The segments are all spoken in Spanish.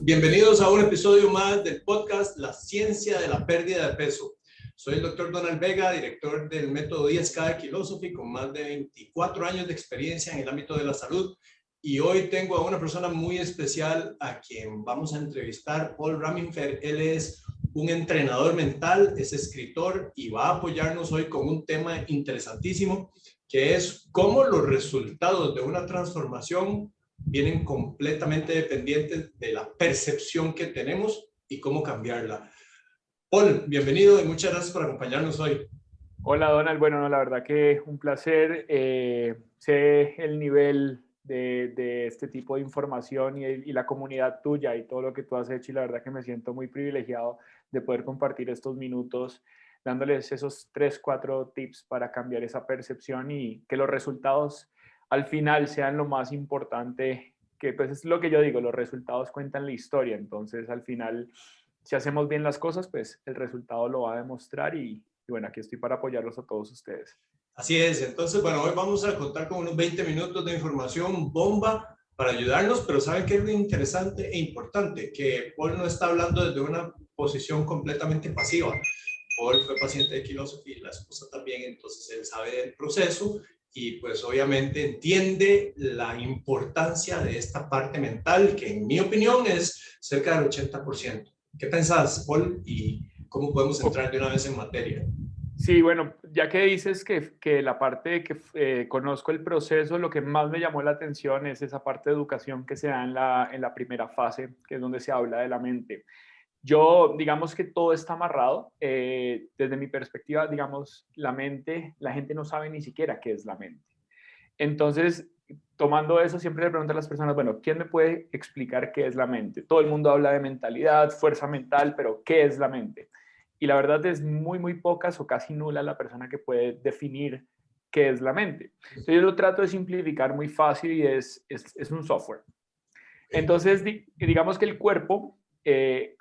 Bienvenidos a un episodio más del podcast La Ciencia de la Pérdida de Peso. Soy el Dr. Donald Vega, director del método 10K de Philosophy, con más de 24 años de experiencia en el ámbito de la salud. Y hoy tengo a una persona muy especial a quien vamos a entrevistar, Paul Raminfer. Él es un entrenador mental, es escritor y va a apoyarnos hoy con un tema interesantísimo, que es cómo los resultados de una transformación vienen completamente dependientes de la percepción que tenemos y cómo cambiarla. Paul, bienvenido y muchas gracias por acompañarnos hoy. Hola Donald, bueno, no, la verdad que un placer. Sé el nivel de este tipo de información y la comunidad tuya y todo lo que tú has hecho, y la verdad que me siento muy privilegiado de poder compartir estos minutos dándoles esos 3, 4 tips para cambiar esa percepción y que los resultados al final sean lo más importante, que pues es lo que yo digo, los resultados cuentan la historia. Entonces al final, si hacemos bien las cosas, pues el resultado lo va a demostrar y bueno, aquí estoy para apoyarlos a todos ustedes. Así es, entonces, bueno, hoy vamos a contar con unos 20 minutos de información bomba para ayudarnos, pero ¿saben qué es lo interesante e importante? Que Paul no está hablando desde una posición completamente pasiva. Paul fue paciente de Philosophy y la esposa también, entonces él sabe del proceso y pues obviamente entiende la importancia de esta parte mental, que en mi opinión es cerca del 80%. ¿Qué pensás, Paul? ¿Y cómo podemos entrar de una vez en materia? Sí, bueno, ya que dices que la parte de que conozco el proceso, lo que más me llamó la atención es esa parte de educación que se da en la primera fase, que es donde se habla de la mente. Yo, digamos que todo está amarrado. Desde mi perspectiva, digamos, la mente, la gente no sabe ni siquiera qué es la mente. Entonces, tomando eso, siempre le pregunto a las personas, bueno, ¿quién me puede explicar qué es la mente? Todo el mundo habla de mentalidad, fuerza mental, pero ¿qué es la mente? Y la verdad es muy, muy pocas o casi nula la persona que puede definir qué es la mente. Entonces, yo lo trato de simplificar muy fácil y es un software. Entonces, digamos que el cuerpo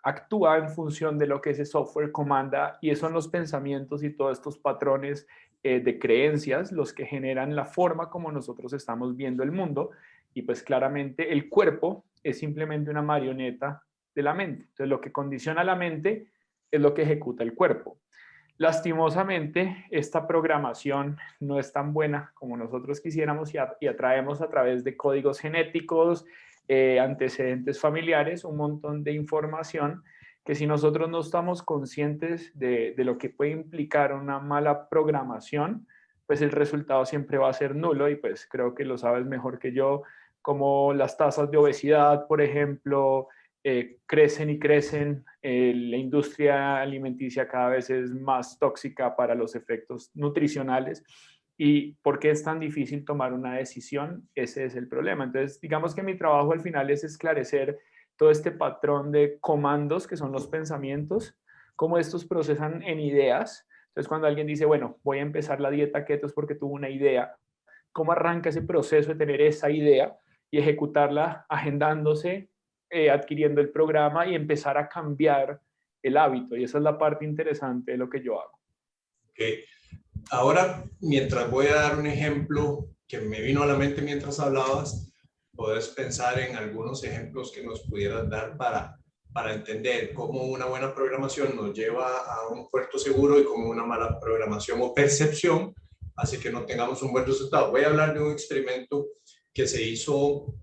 actúa en función de lo que ese software comanda, y son los pensamientos y todos estos patrones de creencias los que generan la forma como nosotros estamos viendo el mundo. Y pues claramente el cuerpo es simplemente una marioneta de la mente. Entonces, lo que condiciona la mente es lo que ejecuta el cuerpo. Lastimosamente, esta programación no es tan buena como nosotros quisiéramos y atraemos a través de códigos genéticos, antecedentes familiares, un montón de información que, si nosotros no estamos conscientes de lo que puede implicar una mala programación, pues el resultado siempre va a ser nulo. Y pues creo que lo sabes mejor que yo, como las tasas de obesidad, por ejemplo, crecen y crecen. La industria alimenticia cada vez es más tóxica para los efectos nutricionales. ¿Y por qué es tan difícil tomar una decisión? Ese es el problema. Entonces, digamos que mi trabajo al final es esclarecer todo este patrón de comandos que son los pensamientos, cómo estos procesan en ideas. Entonces, cuando alguien dice, bueno, voy a empezar la dieta keto es porque tuvo una idea, ¿cómo arranca ese proceso de tener esa idea y ejecutarla agendándose, adquiriendo el programa y empezar a cambiar el hábito? Y esa es la parte interesante de lo que yo hago. Okay. Ahora, mientras voy a dar un ejemplo que me vino a la mente mientras hablabas, puedes pensar en algunos ejemplos que nos pudieras dar para entender cómo una buena programación nos lleva a un puerto seguro y cómo una mala programación o percepción hace que no tengamos un buen resultado. Voy a hablar de un experimento que se hizo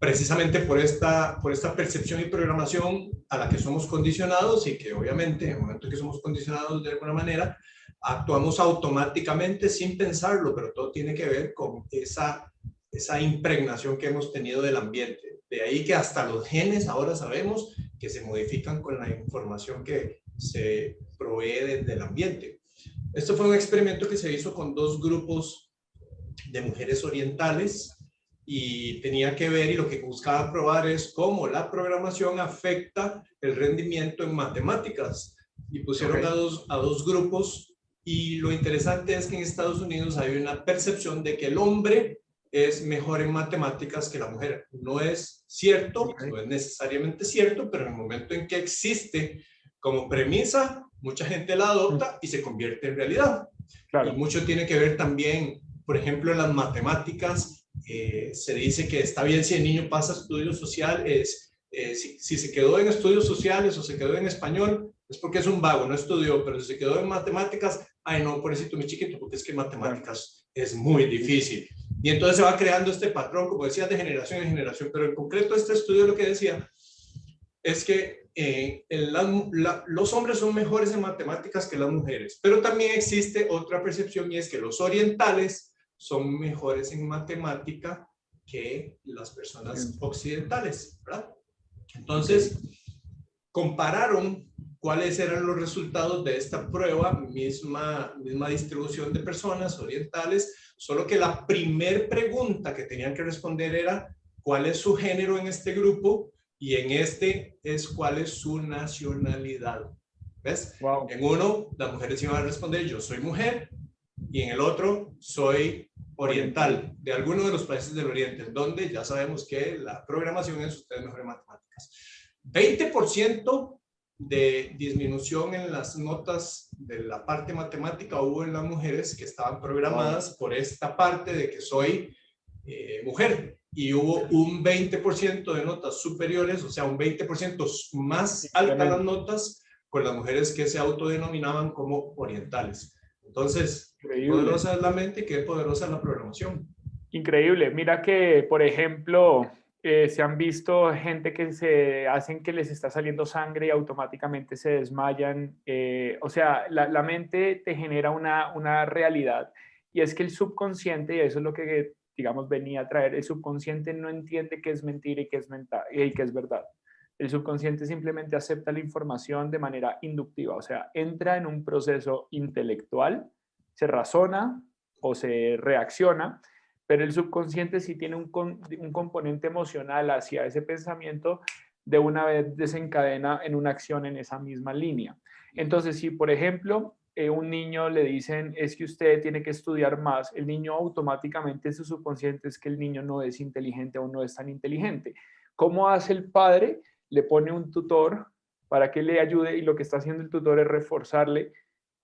precisamente por esta percepción y programación a la que somos condicionados, y que obviamente en el momento que somos condicionados de alguna manera, actuamos automáticamente sin pensarlo, pero todo tiene que ver con esa impregnación que hemos tenido del ambiente. De ahí que hasta los genes ahora sabemos que se modifican con la información que se provee del ambiente. Esto fue un experimento que se hizo con dos grupos de mujeres orientales y tenía que ver, y lo que buscaba probar es cómo la programación afecta el rendimiento en matemáticas. Y pusieron a dos grupos, y lo interesante es que en Estados Unidos hay una percepción de que el hombre es mejor en matemáticas que la mujer. No es cierto, no es necesariamente cierto, pero en el momento en que existe como premisa, mucha gente la adopta y se convierte en realidad. Claro. Y mucho tiene que ver también, por ejemplo, en las matemáticas. Se dice que está bien si el niño pasa estudio social, si se quedó en estudios sociales o se quedó en español, es porque es un vago, no estudió, pero si se quedó en matemáticas, ay no, pobrecito mi chiquito, porque es que matemáticas es muy difícil. Y entonces se va creando este patrón, como decía, de generación en generación, pero en concreto este estudio lo que decía es que los hombres son mejores en matemáticas que las mujeres, pero también existe otra percepción y es que los orientales son mejores en matemática que las personas occidentales, ¿verdad? Entonces, compararon cuáles eran los resultados de esta prueba, misma distribución de personas orientales, solo que la primer pregunta que tenían que responder era ¿cuál es su género en este grupo? Y en este es ¿cuál es su nacionalidad? ¿Ves? Wow. En uno, las mujeres iban a responder yo soy mujer, y en el otro soy oriental, de alguno de los países del oriente, donde ya sabemos que la programación es usted mejor en matemáticas. 20% de disminución en las notas de la parte matemática hubo en las mujeres que estaban programadas por esta parte de que soy mujer, y hubo un 20% de notas superiores, o sea, un 20% más altas las notas con las mujeres que se autodenominaban como orientales. Entonces, qué poderosa es la mente y qué poderosa es la programación. Increíble. Mira que, por ejemplo, se han visto gente que se hacen que les está saliendo sangre y automáticamente se desmayan. O sea, la mente te genera una realidad y es que el subconsciente, y eso es lo que, digamos, venía a traer, el subconsciente no entiende qué es mentira y qué es verdad. El subconsciente simplemente acepta la información de manera inductiva, o sea, entra en un proceso intelectual, se razona o se reacciona, pero el subconsciente sí tiene un componente emocional hacia ese pensamiento, de una vez desencadena en una acción en esa misma línea. Entonces, si por ejemplo un niño le dicen es que usted tiene que estudiar más, el niño automáticamente en su subconsciente es que el niño no es inteligente o no es tan inteligente. ¿Cómo hace el padre? Le pone un tutor para que le ayude y lo que está haciendo el tutor es reforzarle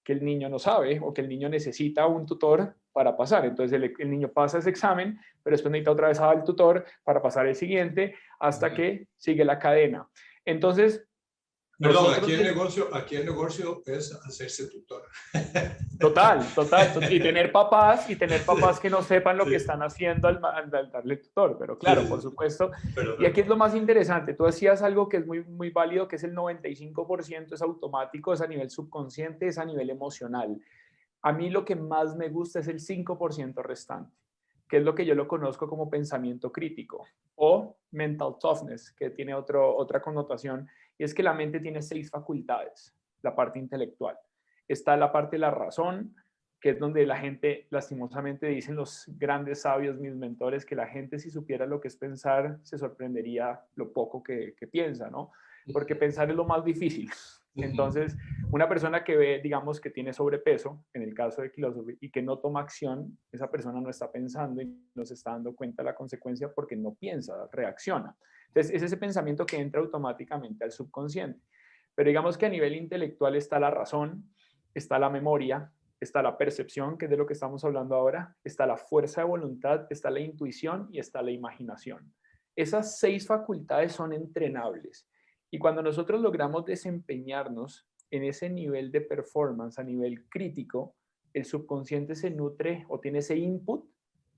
que el niño no sabe o que el niño necesita un tutor para pasar. Entonces el niño pasa ese examen, pero después necesita otra vez al tutor para pasar el siguiente hasta que sigue la cadena. Entonces, perdón, aquí el negocio es hacerse tutor. Total. Y tener papás que no sepan lo que están haciendo al darle tutor, pero claro, por supuesto. Y aquí es lo más interesante, tú decías algo que es muy, muy válido, que es el 95% es automático, es a nivel subconsciente, es a nivel emocional. A mí lo que más me gusta es el 5% restante, que es lo que yo lo conozco como pensamiento crítico o mental toughness, que tiene otra connotación, y es que la mente tiene 6 facultades, la parte intelectual. Está la parte de la razón, que es donde la gente, lastimosamente, dicen los grandes sabios, mis mentores, que la gente si supiera lo que es pensar, se sorprendería lo poco que piensa, ¿no? Porque pensar es lo más difícil. Entonces, una persona que ve, digamos, que tiene sobrepeso, en el caso de Philosophy, y que no toma acción, esa persona no está pensando y no se está dando cuenta de la consecuencia porque no piensa, reacciona. Entonces, es ese pensamiento que entra automáticamente al subconsciente. Pero digamos que a nivel intelectual está la razón, está la memoria, está la percepción, que es de lo que estamos hablando ahora, está la fuerza de voluntad, está la intuición y está la imaginación. Esas 6 facultades son entrenables. Y cuando nosotros logramos desempeñarnos en ese nivel de performance, a nivel crítico, el subconsciente se nutre o tiene ese input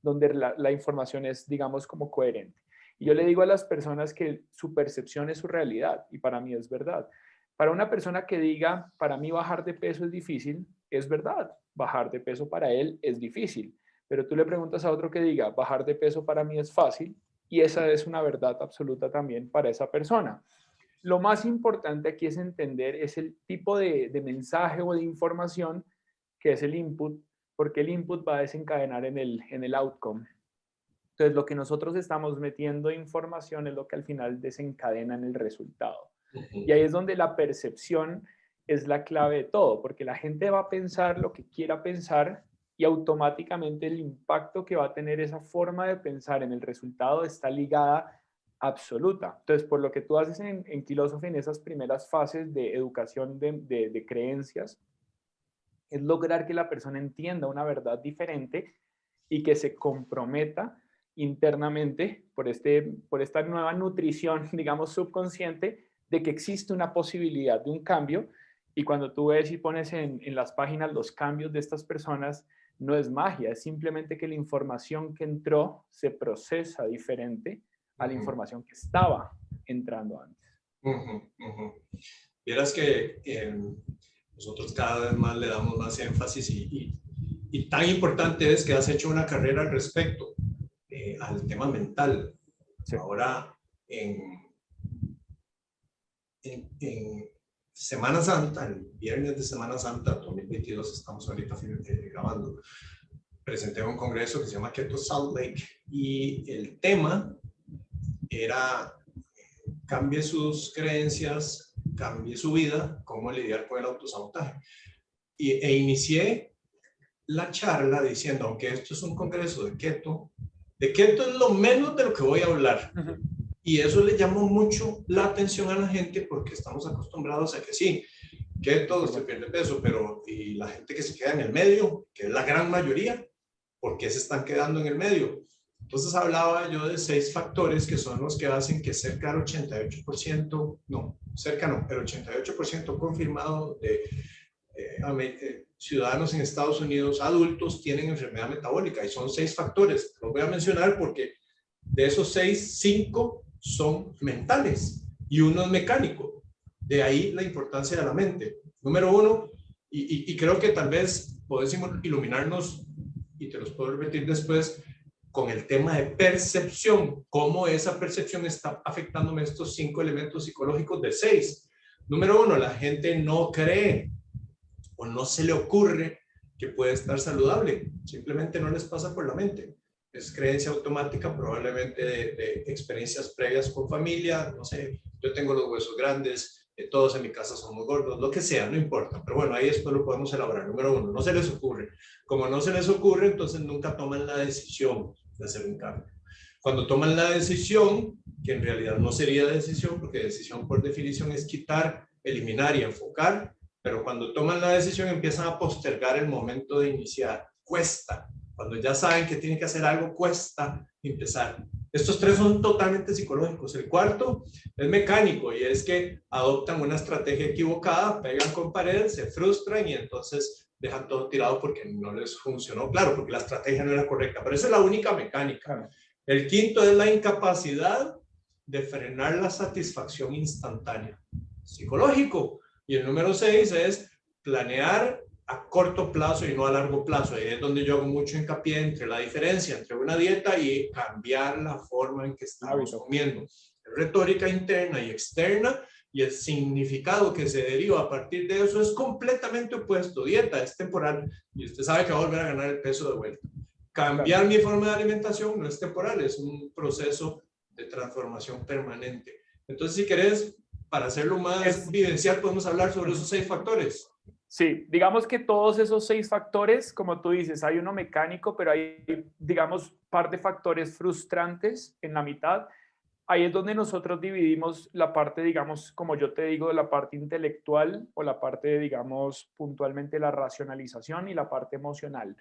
donde la información es, digamos, como coherente. Y yo le digo a las personas que su percepción es su realidad, y para mí es verdad. Para una persona que diga, para mí bajar de peso es difícil, es verdad, bajar de peso para él es difícil. Pero tú le preguntas a otro que diga, bajar de peso para mí es fácil, y esa es una verdad absoluta también para esa persona. Lo más importante aquí es entender es el tipo de mensaje o de información que es el input, porque el input va a desencadenar en el outcome. Entonces, lo que nosotros estamos metiendo información es lo que al final desencadena en el resultado. Y ahí es donde la percepción es la clave de todo, porque la gente va a pensar lo que quiera pensar y automáticamente el impacto que va a tener esa forma de pensar en el resultado está ligada absoluta. Entonces, por lo que tú haces en Philosophy, en esas primeras fases de educación de creencias, es lograr que la persona entienda una verdad diferente y que se comprometa internamente por esta nueva nutrición, digamos, subconsciente, de que existe una posibilidad de un cambio. Y cuando tú ves y pones en las páginas los cambios de estas personas, no es magia, es simplemente que la información que entró se procesa diferente a la información que estaba entrando antes. Vieras que nosotros cada vez más le damos más énfasis y tan importante es que has hecho una carrera al respecto, al tema mental. Sí. Ahora, en Semana Santa, el viernes de Semana Santa 2022, estamos ahorita grabando, presenté un congreso que se llama Keto Salt Lake y el tema era cambie sus creencias, cambie su vida, cómo lidiar con el autosabotaje. E inicié la charla diciendo, aunque esto es un congreso de keto es lo menos de lo que voy a hablar. Y eso le llamó mucho la atención a la gente porque estamos acostumbrados a que sí, keto se pierde peso, pero y la gente que se queda en el medio, que es la gran mayoría, ¿por qué se están quedando en el medio? Entonces hablaba yo de 6 factores que son los que hacen que cerca del 88%, el 88% confirmado de ciudadanos en Estados Unidos adultos tienen enfermedad metabólica y son 6 factores. Los voy a mencionar porque de esos 6, 5 son mentales y uno es mecánico. De ahí la importancia de la mente. Número 1, y creo que tal vez podés iluminarnos, y te los puedo repetir después, con el tema de percepción, cómo esa percepción está afectándome estos 5 elementos psicológicos de 6. Número 1, la gente no cree o no se le ocurre que puede estar saludable, simplemente no les pasa por la mente. Es creencia automática, probablemente de experiencias previas con familia, no sé, yo tengo los huesos grandes, todos en mi casa somos gordos, lo que sea, no importa, pero bueno, ahí después lo podemos elaborar. Número 1, no se les ocurre. Como no se les ocurre, entonces nunca toman la decisión de hacer un cambio. Cuando toman la decisión, que en realidad no sería decisión, porque decisión por definición es quitar, eliminar y enfocar, pero cuando toman la decisión empiezan a postergar el momento de iniciar. Cuesta. Cuando ya saben que tienen que hacer algo, cuesta empezar. Estos 3 son totalmente psicológicos. El cuarto es mecánico y es que adoptan una estrategia equivocada, pegan con pared, se frustran y entonces dejan todo tirado porque no les funcionó. Claro, porque la estrategia no era correcta, pero esa es la única mecánica. El quinto es la incapacidad de frenar la satisfacción instantánea. Psicológico. Y el número 6 es planear a corto plazo y no a largo plazo. Ahí es donde yo hago mucho hincapié entre la diferencia entre una dieta y cambiar la forma en que estamos comiendo. Retórica interna y externa y el significado que se deriva a partir de eso es completamente opuesto. Dieta es temporal y usted sabe que va a volver a ganar el peso de vuelta. Cambiar mi forma de alimentación no es temporal, es un proceso de transformación permanente. Entonces, si querés, para hacerlo más vivencial, podemos hablar sobre esos 6 factores. Sí, digamos que todos esos 6 factores, como tú dices, hay uno mecánico, pero hay, digamos, par de factores frustrantes en la mitad. Ahí es donde nosotros dividimos la parte, digamos, como yo te digo, la parte intelectual o la parte, digamos, puntualmente la racionalización y la parte emocional.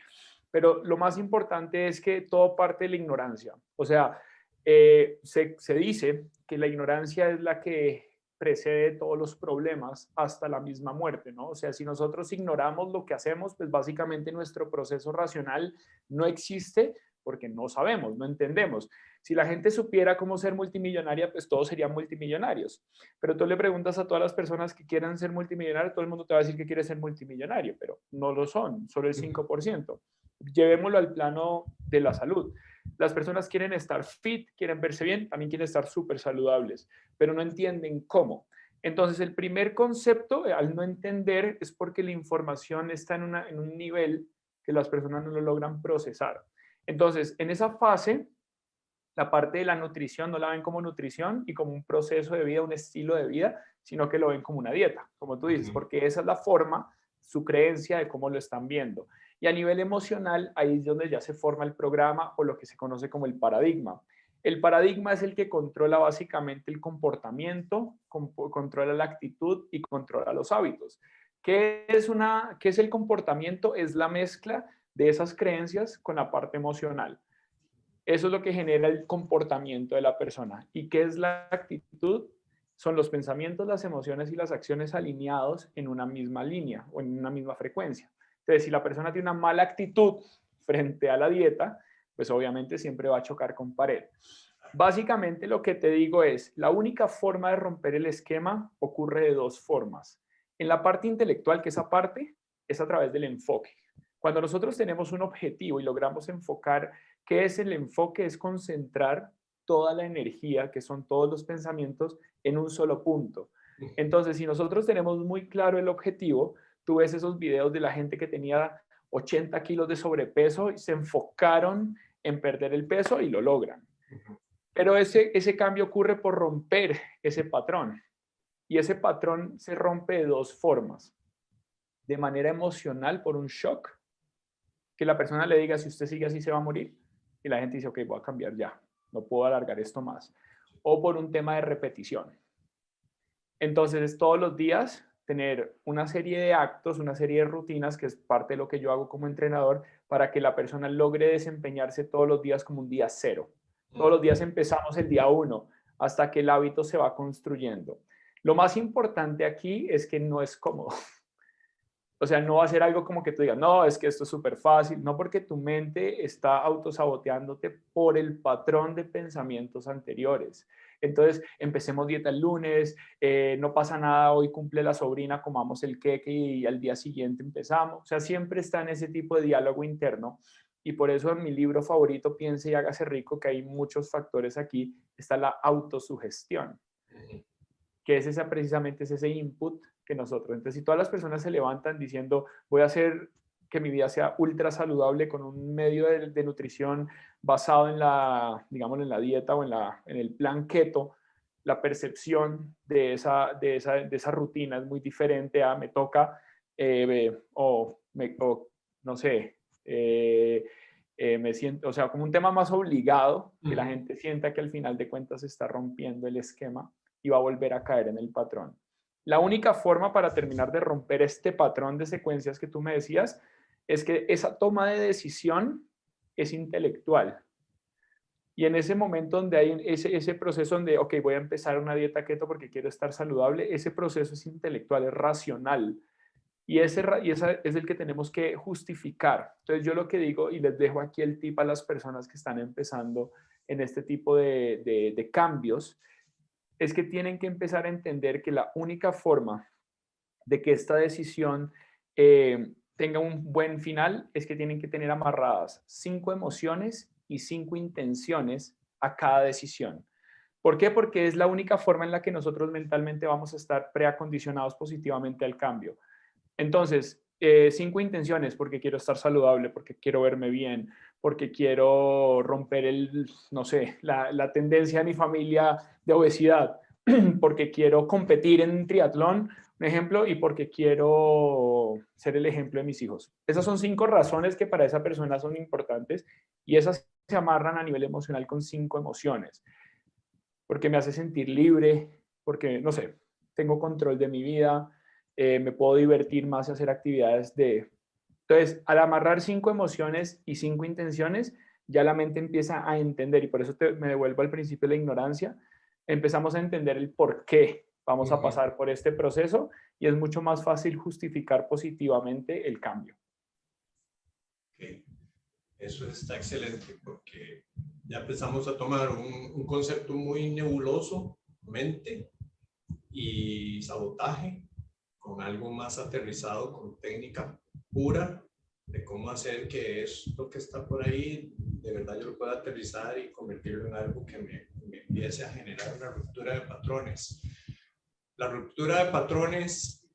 Pero lo más importante es que todo parte de la ignorancia. O sea, se dice que la ignorancia es la que precede todos los problemas hasta la misma muerte, ¿no? O sea, si nosotros ignoramos lo que hacemos, pues básicamente nuestro proceso racional no existe porque no sabemos, no entendemos. Si la gente supiera cómo ser multimillonaria, pues todos serían multimillonarios. Pero tú le preguntas a todas las personas que quieran ser multimillonarios, todo el mundo te va a decir que quiere ser multimillonario, pero no lo son, solo el 5%. Llevémoslo al plano de la salud. Las personas quieren estar fit, quieren verse bien, también quieren estar súper saludables, pero no entienden cómo. Entonces, el primer concepto, al no entender, es porque la información está en un nivel que las personas no lo logran procesar. Entonces, en esa fase, la parte de la nutrición no la ven como nutrición y como un proceso de vida, un estilo de vida, sino que lo ven como una dieta, como tú dices, porque esa es la forma, su creencia de cómo lo están viendo. Y a nivel emocional, ahí es donde ya se forma el programa o lo que se conoce como el paradigma. El paradigma es el que controla básicamente el comportamiento, controla la actitud y controla los hábitos. ¿Qué es el comportamiento? Es la mezcla de esas creencias con la parte emocional. Eso es lo que genera el comportamiento de la persona. ¿Y qué es la actitud? Son los pensamientos, las emociones y las acciones alineados en una misma línea o en una misma frecuencia. Entonces, si la persona tiene una mala actitud frente a la dieta, pues obviamente siempre va a chocar con pared. Básicamente lo que te digo es, la única forma de romper el esquema ocurre de dos formas. En la parte intelectual, que esa parte es a través del enfoque. Cuando nosotros tenemos un objetivo y logramos enfocar, ¿qué es el enfoque? Es concentrar toda la energía, que son todos los pensamientos, en un solo punto. Entonces, si nosotros tenemos muy claro el objetivo, tú ves esos videos de la gente que tenía 80 kilos de sobrepeso y se enfocaron en perder el peso y lo logran. Pero ese cambio ocurre por romper ese patrón. Y ese patrón se rompe de dos formas. De manera emocional, por un shock, que la persona le diga, si usted sigue así se va a morir. Y la gente dice, ok, voy a cambiar ya, no puedo alargar esto más. O por un tema de repetición. Entonces es todos los días tener una serie de actos, una serie de rutinas, que es parte de lo que yo hago como entrenador, para que la persona logre desempeñarse todos los días como un día cero. Todos los días empezamos el día 1 hasta que el hábito se va construyendo. Lo más importante aquí es que no es cómodo. O sea, no va a ser algo como que tú digas, no, es que esto es súper fácil. No, porque tu mente está autosaboteándote por el patrón de pensamientos anteriores. Entonces, empecemos dieta el lunes, no pasa nada, hoy cumple la sobrina, comamos el queque y al día siguiente empezamos. O sea, siempre está en ese tipo de diálogo interno. Y por eso en mi libro favorito, Piense y hágase rico, que hay muchos factores aquí, está la autosugestión, que es precisamente ese input que nosotros. Entonces, si todas las personas se levantan diciendo, voy a hacer que mi vida sea ultra saludable con un medio de nutrición basado en la, digamos, en la dieta o en el plan keto, la percepción de esa rutina es muy diferente a me toca o no sé, me siento, o sea, como un tema más obligado, que la gente sienta que al final de cuentas se está rompiendo el esquema y va a volver a caer en el patrón. La única forma para terminar de romper este patrón de secuencias que tú me decías es que esa toma de decisión es intelectual. Y en ese momento donde hay ese proceso donde, ok, voy a empezar una dieta keto porque quiero estar saludable, ese proceso es intelectual, es racional. Y ese es el que tenemos que justificar. Entonces yo lo que digo, y les dejo aquí el tip a las personas que están empezando en este tipo de cambios, es que tienen que empezar a entender que la única forma de que esta decisión tenga un buen final es que tienen que tener amarradas 5 emociones y 5 intenciones a cada decisión. ¿Por qué? Porque es la única forma en la que nosotros mentalmente vamos a estar preacondicionados positivamente al cambio. Entonces, 5 intenciones, porque quiero estar saludable, porque quiero verme bien, porque quiero romper no sé, la tendencia de mi familia de obesidad, porque quiero competir en un triatlón, un ejemplo, y porque quiero ser el ejemplo de mis hijos. Esas son 5 razones que para esa persona son importantes y esas se amarran a nivel emocional con 5 emociones. Porque me hace sentir libre, porque, no sé, tengo control de mi vida, me puedo divertir más y hacer actividades de... Entonces, al amarrar 5 emociones y 5 intenciones, ya la mente empieza a entender, y por eso me devuelvo al principio de la ignorancia, empezamos a entender el por qué vamos a pasar por este proceso y es mucho más fácil justificar positivamente el cambio. Okay. Eso está excelente porque ya empezamos a tomar un concepto muy nebuloso, mente y sabotaje, con algo más aterrizado, con técnica pura de cómo hacer que esto que está por ahí, de verdad yo lo pueda aterrizar y convertirlo en algo que me empiece a generar una ruptura de patrones. La ruptura de patrones,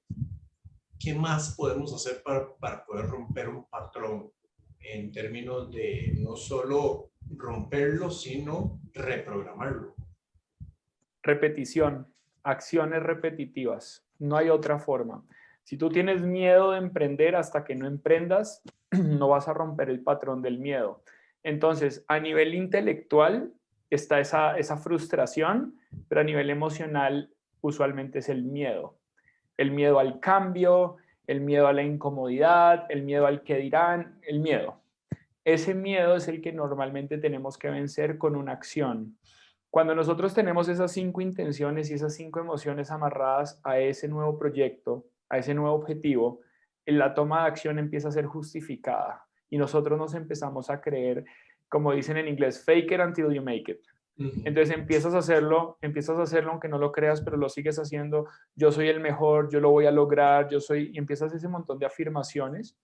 ¿qué más podemos hacer para poder romper un patrón? En términos de no solo romperlo, sino reprogramarlo. Repetición, acciones repetitivas. No hay otra forma. Si tú tienes miedo de emprender, hasta que no emprendas, no vas a romper el patrón del miedo. Entonces, a nivel intelectual está esa frustración, pero a nivel emocional usualmente es el miedo. El miedo al cambio, el miedo a la incomodidad, el miedo al qué dirán, el miedo. Ese miedo es el que normalmente tenemos que vencer con una acción. Cuando nosotros tenemos esas 5 intenciones y esas 5 emociones amarradas a ese nuevo proyecto, a ese nuevo objetivo, la toma de acción empieza a ser justificada y nosotros nos empezamos a creer, como dicen en inglés, fake it until you make it. Entonces empiezas a hacerlo aunque no lo creas, pero lo sigues haciendo. Yo soy el mejor, yo lo voy a lograr, yo soy, y empiezas ese montón de afirmaciones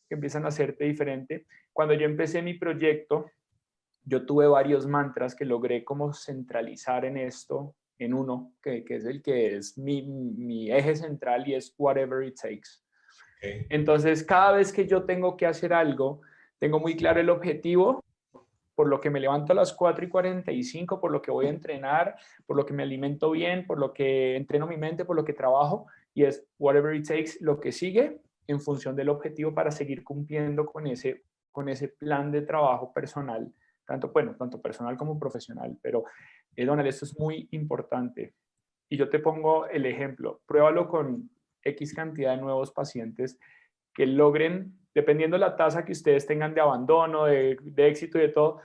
que empiezan a hacerte diferente. Cuando yo empecé mi proyecto, yo tuve varios mantras que logré como centralizar en esto, en uno, que es el que es mi eje central y es whatever it takes. Okay. Entonces, cada vez que yo tengo que hacer algo, tengo muy claro el objetivo, por lo que me levanto a las 4:45, por lo que voy a entrenar, por lo que me alimento bien, por lo que entreno mi mente, por lo que trabajo, y es whatever it takes, lo que sigue en función del objetivo para seguir cumpliendo con ese plan de trabajo personal, tanto personal como profesional. Pero, Donald, esto es muy importante. Y yo te pongo el ejemplo, pruébalo con X cantidad de nuevos pacientes que logren, dependiendo de la tasa que ustedes tengan de abandono, de éxito y de todo,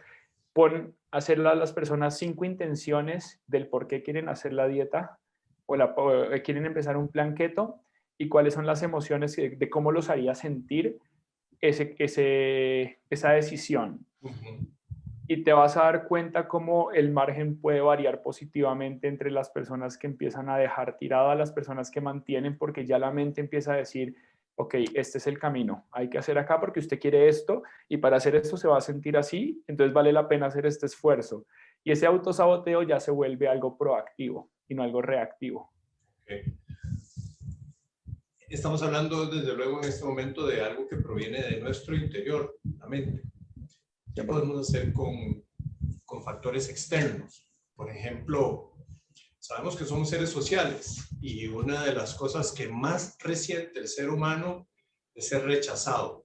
hacerle a las personas 5 intenciones del por qué quieren hacer la dieta o quieren empezar un plan keto y cuáles son las emociones de cómo los haría sentir esa decisión. Y te vas a dar cuenta cómo el margen puede variar positivamente entre las personas que empiezan a dejar tirada a las personas que mantienen, porque ya la mente empieza a decir, ok, este es el camino, hay que hacer acá porque usted quiere esto y para hacer esto se va a sentir así, entonces vale la pena hacer este esfuerzo. Y ese autosaboteo ya se vuelve algo proactivo y no algo reactivo. Okay. Estamos hablando desde luego en este momento de algo que proviene de nuestro interior, la mente. ¿Qué podemos hacer con factores externos? Por ejemplo, sabemos que somos seres sociales y una de las cosas que más resiente el ser humano es ser rechazado.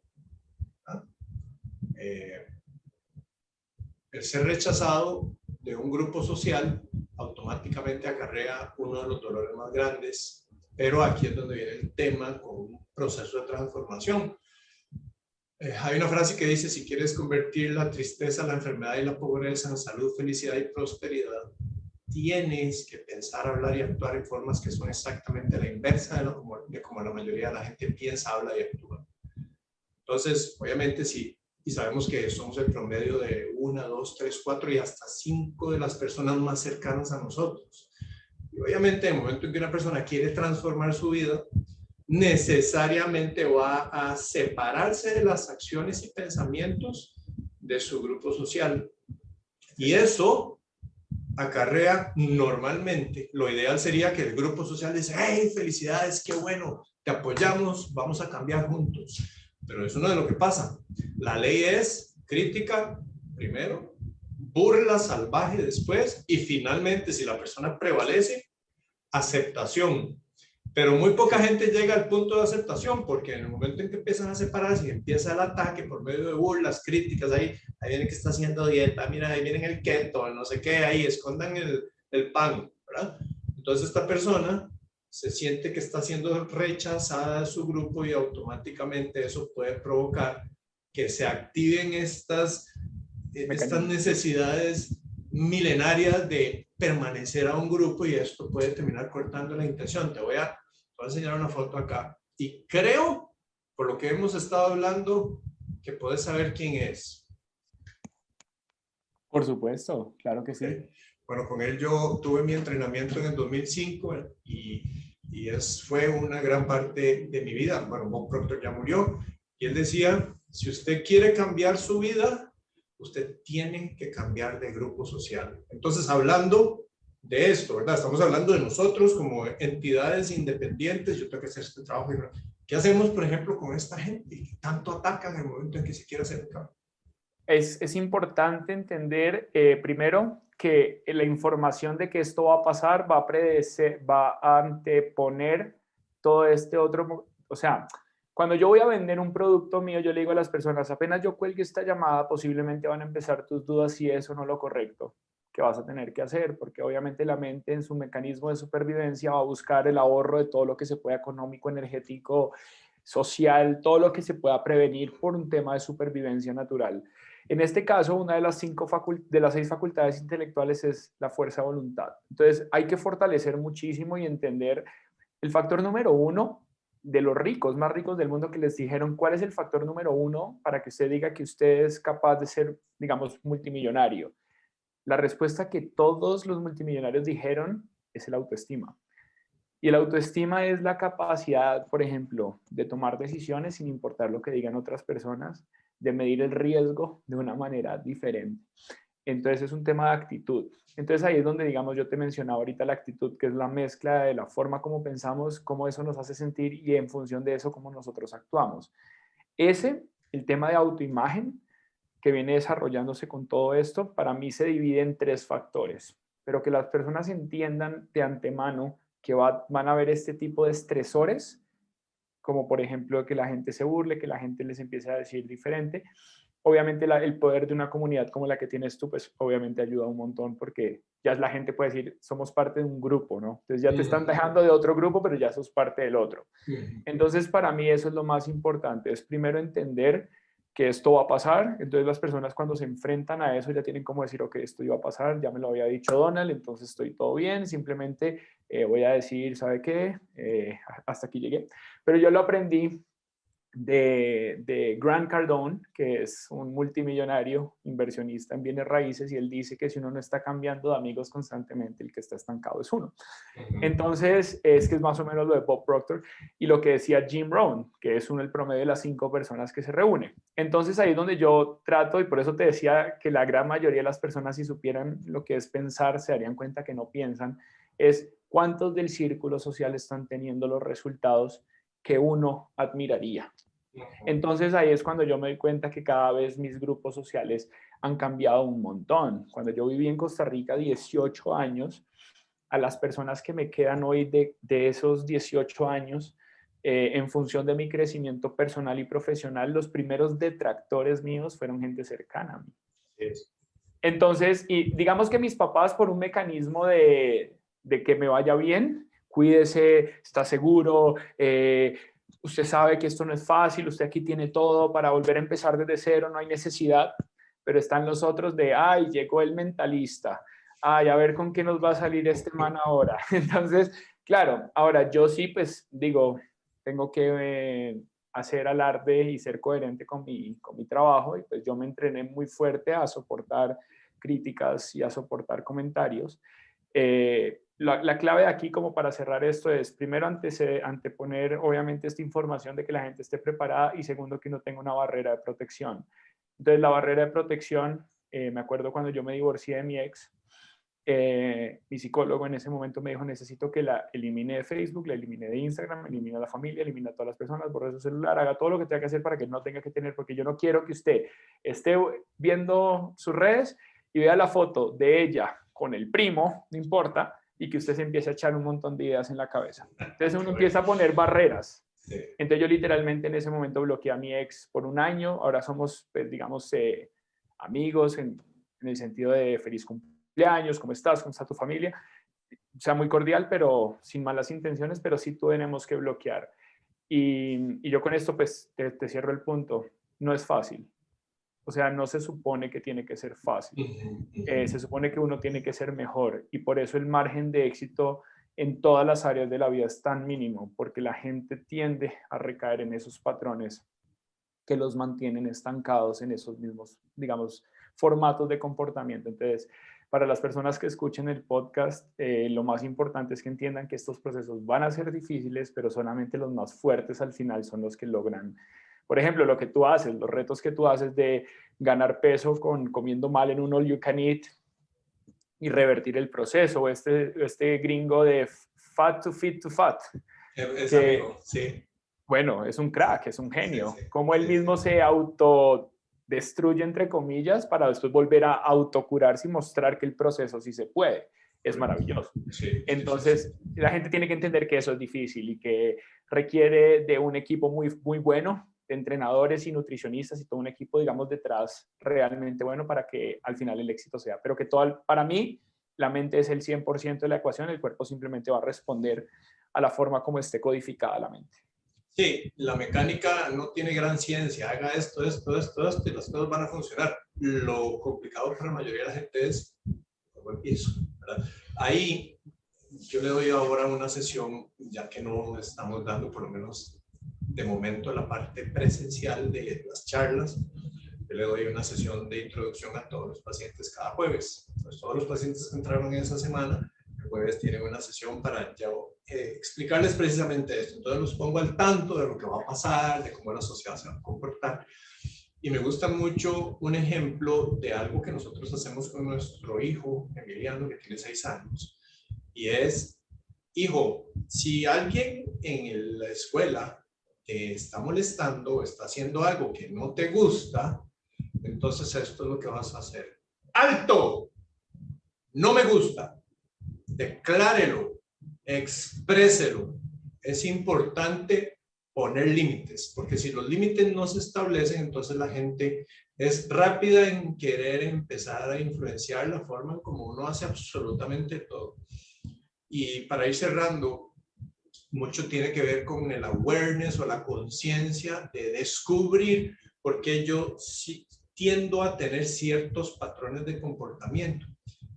El ser rechazado de un grupo social automáticamente acarrea uno de los dolores más grandes, pero aquí es donde viene el tema con un proceso de transformación. Hay una frase que dice, si quieres convertir la tristeza, la enfermedad y la pobreza en salud, felicidad y prosperidad, tienes que pensar, hablar y actuar en formas que son exactamente la inversa de como la mayoría de la gente piensa, habla y actúa. Entonces, obviamente, y sabemos que somos el promedio de 1, 2, 3, 4 y hasta 5 de las personas más cercanas a nosotros. Y obviamente, en el momento en que una persona quiere transformar su vida, necesariamente va a separarse de las acciones y pensamientos de su grupo social. Y eso acarrea normalmente. Lo ideal sería que el grupo social dice, hey, felicidades, qué bueno, te apoyamos, vamos a cambiar juntos. Pero eso no es lo que pasa. La ley es crítica primero, burla salvaje después y finalmente, si la persona prevalece, aceptación. Pero muy poca gente llega al punto de aceptación porque en el momento en que empiezan a separarse y empieza el ataque por medio de burlas, críticas, ahí viene que está haciendo dieta, mira, ahí viene el keto, no sé qué, ahí escondan el pan, ¿verdad? Entonces esta persona se siente que está siendo rechazada de su grupo y automáticamente eso puede provocar que se activen estas necesidades milenarias de permanecer a un grupo y esto puede terminar cortando la intención. Te voy a enseñar una foto acá y creo, por lo que hemos estado hablando, que puedes saber quién es. Por supuesto, claro que sí. Bueno, con él yo tuve mi entrenamiento en el 2005 y fue una gran parte de mi vida. Bueno, Bob Proctor ya murió y él decía, si usted quiere cambiar su vida, usted tiene que cambiar de grupo social. Entonces, hablando de esto, ¿verdad? Estamos hablando de nosotros como entidades independientes. Yo tengo que hacer este trabajo. ¿Qué hacemos, por ejemplo, con esta gente que tanto atacan en el momento en que se quiere hacer un cambio? Es importante entender, primero, que la información de que esto va a pasar va a anteponer todo este otro, o sea, cuando yo voy a vender un producto mío, yo le digo a las personas, apenas yo cuelgue esta llamada, posiblemente van a empezar tus dudas si eso no es lo correcto que vas a tener que hacer, porque obviamente la mente en su mecanismo de supervivencia va a buscar el ahorro de todo lo que se pueda económico, energético, social, todo lo que se pueda prevenir por un tema de supervivencia natural. En este caso, una de las 6 facultades intelectuales es la fuerza de voluntad. Entonces, hay que fortalecer muchísimo y entender el factor número uno de los ricos, más ricos del mundo, que les dijeron cuál es el factor número uno para que usted diga que usted es capaz de ser, digamos, multimillonario. La respuesta que todos los multimillonarios dijeron es el autoestima. Y el autoestima es la capacidad, por ejemplo, de tomar decisiones sin importar lo que digan otras personas, de medir el riesgo de una manera diferente. Entonces es un tema de actitud. Entonces ahí es donde, digamos, yo te mencionaba ahorita la actitud, que es la mezcla de la forma como pensamos, cómo eso nos hace sentir y en función de eso cómo nosotros actuamos. El tema de autoimagen, que viene desarrollándose con todo esto, para mí se divide en 3 factores, pero que las personas entiendan de antemano que van a haber este tipo de estresores, como por ejemplo que la gente se burle, que la gente les empiece a decir diferente. Obviamente el poder de una comunidad como la que tienes tú, pues obviamente ayuda un montón porque ya la gente puede decir, somos parte de un grupo, ¿no? Entonces ya te están dejando de otro grupo, pero ya sos parte del otro. Entonces para mí eso es lo más importante, es primero entender que esto va a pasar. Entonces las personas cuando se enfrentan a eso ya tienen como decir, ok, esto iba a pasar, ya me lo había dicho Donald, entonces estoy todo bien, simplemente voy a decir, ¿sabe qué? Hasta aquí llegué. Pero yo lo aprendí de Grant Cardone, que es un multimillonario inversionista en bienes raíces, y él dice que si uno no está cambiando de amigos constantemente, el que está estancado es uno. Entonces, es que es más o menos lo de Bob Proctor y lo que decía Jim Rohn, que es el promedio de las 5 personas que se reúnen. Entonces, ahí es donde yo trato, y por eso te decía que la gran mayoría de las personas, si supieran lo que es pensar, se darían cuenta que no piensan, es cuántos del círculo social están teniendo los resultados que uno admiraría. Entonces ahí es cuando yo me doy cuenta que cada vez mis grupos sociales han cambiado un montón. Cuando yo viví en Costa Rica 18 años, a las personas que me quedan hoy de esos 18 años, en función de mi crecimiento personal y profesional, los primeros detractores míos fueron gente cercana a mí. Entonces, y digamos que mis papás, por un mecanismo de que me vaya bien, cuídese, está seguro, usted sabe que esto no es fácil, usted aquí tiene todo para volver a empezar desde cero, no hay necesidad, pero están los otros de, ay, llegó el mentalista, ay, a ver con qué nos va a salir este man ahora. Entonces, claro, ahora yo sí, pues digo, tengo que hacer alarde y ser coherente con mi trabajo, y pues yo me entrené muy fuerte a soportar críticas y a soportar comentarios. La clave de aquí, como para cerrar esto, es primero anteponer obviamente esta información de que la gente esté preparada, y segundo que no tenga una barrera de protección. Entonces la barrera de protección, me acuerdo cuando yo me divorcié de mi ex, mi psicólogo en ese momento me dijo, necesito que la elimine de Facebook, la elimine de Instagram, elimine a la familia, elimine a todas las personas, borre su celular, haga todo lo que tenga que hacer para que no tenga que tener, porque yo no quiero que usted esté viendo sus redes y vea la foto de ella con el primo, no importa, y que usted se empiece a echar un montón de ideas en la cabeza. Entonces uno empieza a poner barreras. Entonces yo literalmente en ese momento bloqueé a mi ex por un año, ahora somos, pues, digamos, amigos en el sentido de feliz cumpleaños, ¿cómo estás? ¿Cómo está tu familia? O sea, muy cordial, pero sin malas intenciones, pero sí tenemos que bloquear. Y yo con esto, pues, te cierro el punto. No es fácil. O sea, no se supone que tiene que ser fácil. Se supone que uno tiene que ser mejor, y por eso el margen de éxito en todas las áreas de la vida es tan mínimo, porque la gente tiende a recaer en esos patrones que los mantienen estancados en esos mismos, digamos, formatos de comportamiento. Entonces, para las personas que escuchen el podcast, lo más importante es que entiendan que estos procesos van a ser difíciles, pero solamente los más fuertes al final son los que logran. Por ejemplo, lo que tú haces, los retos que tú haces de ganar peso comiendo mal en un all you can eat y revertir el proceso, o este gringo de fat to fit to fat. Es amigo, sí. Bueno, es un crack, es un genio. Sí, sí, Como él sí, mismo sí. se autodestruye, entre comillas, para después volver a autocurarse y mostrar que el proceso sí se puede. Es maravilloso. Sí, Entonces, la gente tiene que entender que eso es difícil y que requiere de un equipo muy, muy bueno, de entrenadores y nutricionistas y todo un equipo, digamos, detrás realmente bueno para que al final el éxito sea. Pero que para mí, la mente es el 100% de la ecuación, el cuerpo simplemente va a responder a la forma como esté codificada la mente. Sí, la mecánica no tiene gran ciencia. Haga esto, esto, esto, esto, y las cosas van a funcionar. Lo complicado para la mayoría de la gente es cómo empiezo, ¿verdad? Ahí yo le doy ahora una sesión, ya que no estamos dando, por lo menos de momento, la parte presencial de las charlas. Yo le doy una sesión de introducción a todos los pacientes cada jueves. Entonces, todos los pacientes que entraron en esa semana, el jueves tienen una sesión para ya, explicarles precisamente esto. Entonces los pongo al tanto de lo que va a pasar, de cómo la sociedad se va a comportar. Y me gusta mucho un ejemplo de algo que nosotros hacemos con nuestro hijo, Emiliano, que tiene 6 años. Y es, hijo, si alguien en la escuela te está molestando o está haciendo algo que no te gusta, entonces esto es lo que vas a hacer. ¡Alto! No me gusta. Declárelo, expréselo. Es importante poner límites, porque si los límites no se establecen, entonces la gente es rápida en querer empezar a influenciar la forma en como uno hace absolutamente todo. Y para ir cerrando, mucho tiene que ver con el awareness o la conciencia de descubrir por qué yo sí tiendo a tener ciertos patrones de comportamiento.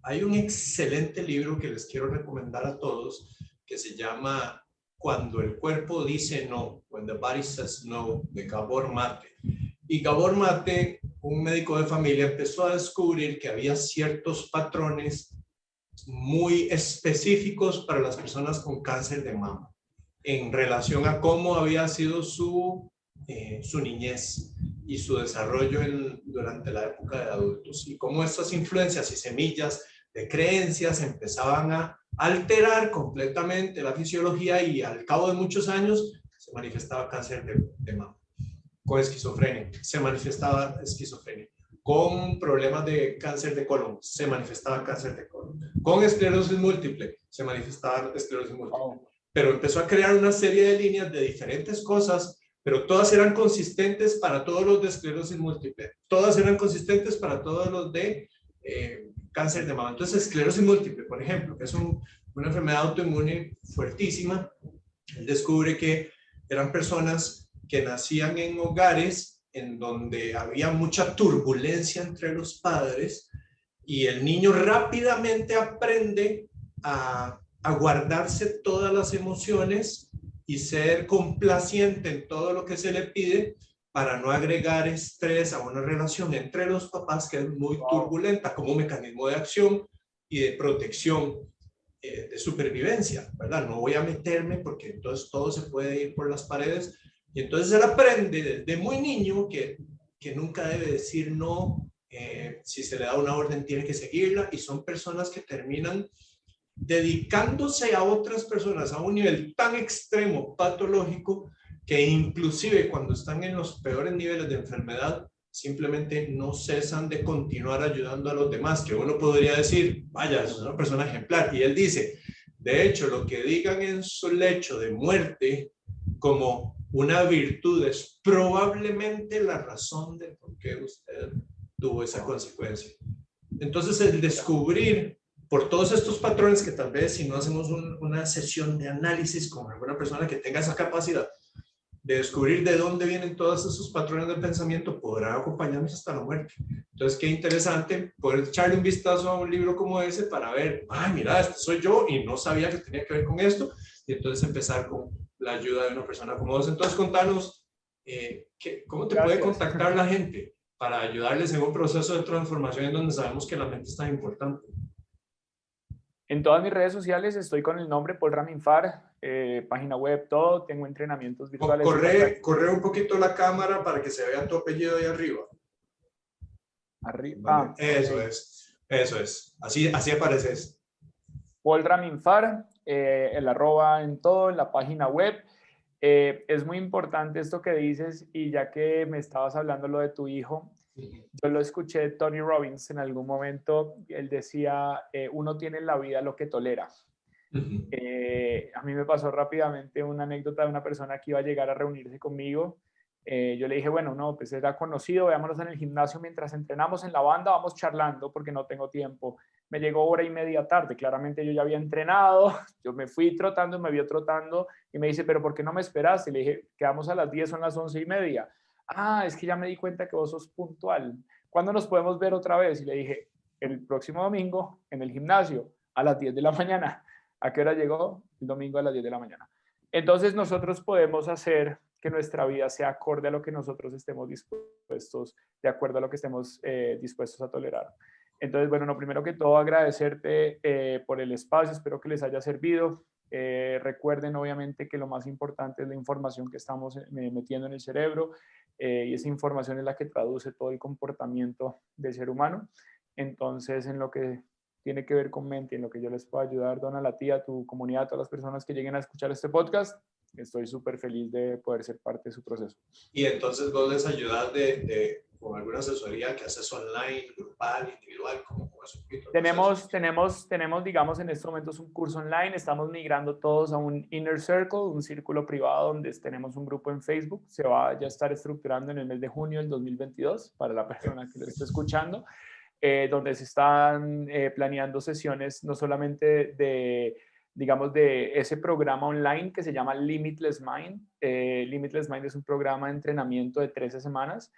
Hay un excelente libro que les quiero recomendar a todos que se llama Cuando el cuerpo dice no, When the Body Says No, de Gabor Mate. Y Gabor Mate, un médico de familia, empezó a descubrir que había ciertos patrones muy específicos para las personas con cáncer de mama en relación a cómo había sido su niñez y su desarrollo durante la época de adultos y cómo estas influencias y semillas de creencias empezaban a alterar completamente la fisiología y al cabo de muchos años se manifestaba cáncer de mama. Con esquizofrenia, se manifestaba esquizofrenia. Con problemas de cáncer de colon, se manifestaba cáncer de colon. Con esclerosis múltiple, se manifestaba esclerosis múltiple. Pero empezó a crear una serie de líneas de diferentes cosas, pero todas eran consistentes para todos los de esclerosis múltiple. Todas eran consistentes para todos los de cáncer de mama. Entonces, esclerosis múltiple, por ejemplo, que es una enfermedad autoinmune fuertísima, él descubre que eran personas que nacían en hogares en donde había mucha turbulencia entre los padres y el niño rápidamente aprende a guardarse todas las emociones y ser complaciente en todo lo que se le pide para no agregar estrés a una relación entre los papás que es muy turbulenta como mecanismo de acción y de protección, de supervivencia, ¿verdad? No voy a meterme porque entonces todo se puede ir por las paredes. Y entonces él aprende desde muy niño que nunca debe decir no, si se le da una orden tiene que seguirla, y son personas que terminan dedicándose a otras personas a un nivel tan extremo, patológico, que inclusive cuando están en los peores niveles de enfermedad, simplemente no cesan de continuar ayudando a los demás, que uno podría decir, vaya, es una persona ejemplar. Y él dice, de hecho, lo que digan en su lecho de muerte como una virtud es probablemente la razón de por qué usted tuvo esa consecuencia. Entonces, el descubrir por todos estos patrones que tal vez si no hacemos una sesión de análisis con alguna persona que tenga esa capacidad de descubrir de dónde vienen todos esos patrones de pensamiento, podrá acompañarnos hasta la muerte. Entonces, qué interesante poder echarle un vistazo a un libro como ese para ver, ay, mira, este soy yo y no sabía que tenía que ver con esto, y entonces empezar con la ayuda de una persona como vos. Entonces, contanos, ¿cómo te puede contactar la gente para ayudarles en un proceso de transformación en donde sabemos que la mente es tan importante? En todas mis redes sociales estoy con el nombre Paul Raminfar, página web, todo. Tengo entrenamientos virtuales. Corre un poquito la cámara para que se vea tu apellido ahí arriba. Arriba. Vale, eso okay. Eso es. Así apareces. Paul Raminfar, el arroba en todo, en la página web. Es muy importante esto que dices, y ya que me estabas hablando lo de tu hijo, yo lo escuché de Tony Robbins en algún momento. Él decía, uno tiene en la vida lo que tolera. A mí me pasó rápidamente una anécdota de una persona que iba a llegar a reunirse conmigo Yo le dije, bueno, no, pues era conocido, veámonos en el gimnasio mientras entrenamos en la banda, vamos charlando porque no tengo tiempo. Me llegó 1:30 tarde, claramente yo ya había entrenado, yo me fui trotando, me vio trotando y me dice, pero ¿por qué no me esperaste? Y le dije, quedamos a las 10, son las 11:30. Ah, es que ya me di cuenta que vos sos puntual. ¿Cuándo nos podemos ver otra vez? Y le dije, el próximo domingo en el gimnasio a las 10 de la mañana. ¿A qué hora llegó? El domingo a las 10 de la mañana. Entonces nosotros podemos hacer que nuestra vida sea acorde a lo que nosotros estemos dispuestos, de acuerdo a lo que estemos dispuestos a tolerar. Entonces, bueno, no, primero que todo agradecerte por el espacio, espero que les haya servido. Recuerden obviamente que lo más importante es la información que estamos metiendo en el cerebro y esa información es la que traduce todo el comportamiento del ser humano. Entonces, en lo que tiene que ver con mente, en lo que yo les puedo ayudar, Donald, a ti, a tu comunidad, a todas las personas que lleguen a escuchar este podcast, estoy súper feliz de poder ser parte de su proceso. Y entonces vos les ayudas con alguna asesoría que haces online, grupal, individual, como es un poquito. Tenemos, digamos, en estos momentos un curso online, estamos migrando todos a un inner circle, un círculo privado donde tenemos un grupo en Facebook, se va a ya estar estructurando en el mes de junio del 2022 para la persona que lo esté escuchando, donde se están planeando sesiones no solamente digamos, de ese programa online que se llama Limitless Mind. Limitless Mind es un programa de entrenamiento de 13 semanas.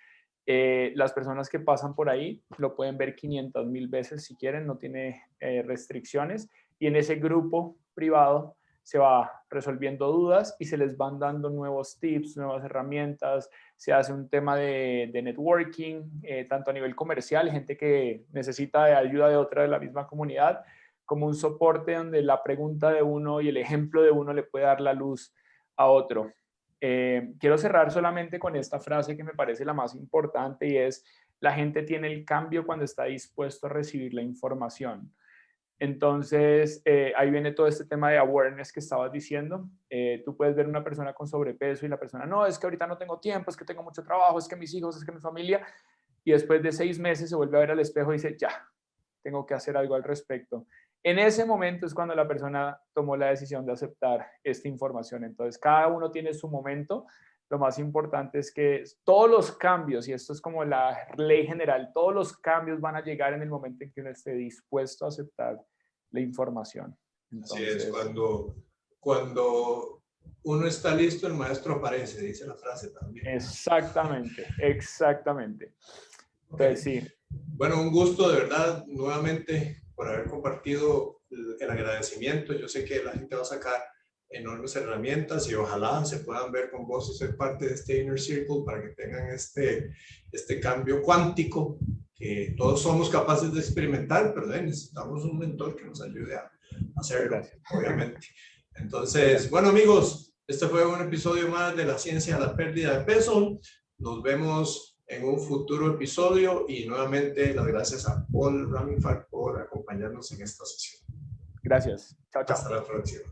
Las personas que pasan por ahí lo pueden ver 500,000 veces si quieren, no tiene restricciones. Y en ese grupo privado se va resolviendo dudas y se les van dando nuevos tips, nuevas herramientas. Se hace un tema de networking, tanto a nivel comercial, gente que necesita de ayuda de otra de la misma comunidad, como un soporte donde la pregunta de uno y el ejemplo de uno le puede dar la luz a otro. Quiero cerrar solamente con esta frase que me parece la más importante y es, la gente tiene el cambio cuando está dispuesto a recibir la información. Entonces, ahí viene todo este tema de awareness que estabas diciendo. Tú puedes ver una persona con sobrepeso y la persona, no, es que ahorita no tengo tiempo, es que tengo mucho trabajo, es que mis hijos, es que mi familia, y después de 6 meses se vuelve a ver al espejo y dice, ya, tengo que hacer algo al respecto. En ese momento es cuando la persona tomó la decisión de aceptar esta información. Entonces, cada uno tiene su momento. Lo más importante es que todos los cambios, y esto es como la ley general, todos los cambios van a llegar en el momento en que uno esté dispuesto a aceptar la información. Entonces, así es, cuando uno está listo, el maestro aparece, dice la frase también. Exactamente, exactamente. Entonces, sí. Bueno, un gusto de verdad, nuevamente, por haber compartido el agradecimiento. Yo sé que la gente va a sacar enormes herramientas y ojalá se puedan ver con vos y ser parte de este Inner Circle para que tengan este cambio cuántico que todos somos capaces de experimentar, pero necesitamos un mentor que nos ayude a hacerlo, obviamente. Entonces, bueno amigos, este fue un episodio más de La Ciencia de la Pérdida de Peso. Nos vemos en un futuro episodio y nuevamente las gracias a Paul Ramifar por acompañarnos en esta sesión. Gracias. Chao, chao. Hasta la próxima.